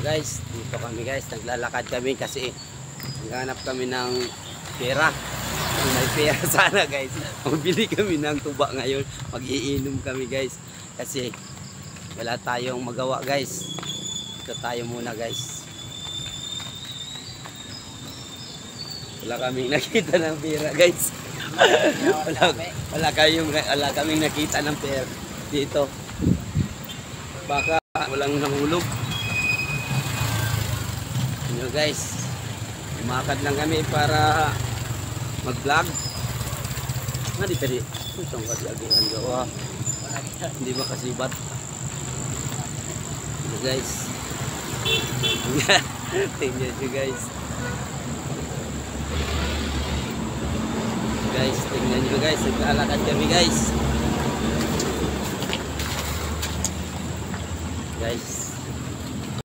Guys, dito kami guys, naglalakad kami kasi naghanap kami ng pera. Kung may pera sana guys, magbili kami ng tuba ngayon, mag-iinom kami guys kasi wala tayong magawa guys. Ito tayo muna guys. Wala kaming nakita ng pera guys. wala kaming nakita ng pera dito. Baka walang nahulog. Yun guys, umakad lang kami para mag-vlog. Nga di tadi, susong kasi agihan gawa. Hindi makasibat. Yun guys. Tingnan nyo guys. Guys, tingnan nyo guys, naglalakad kami guys. Guys.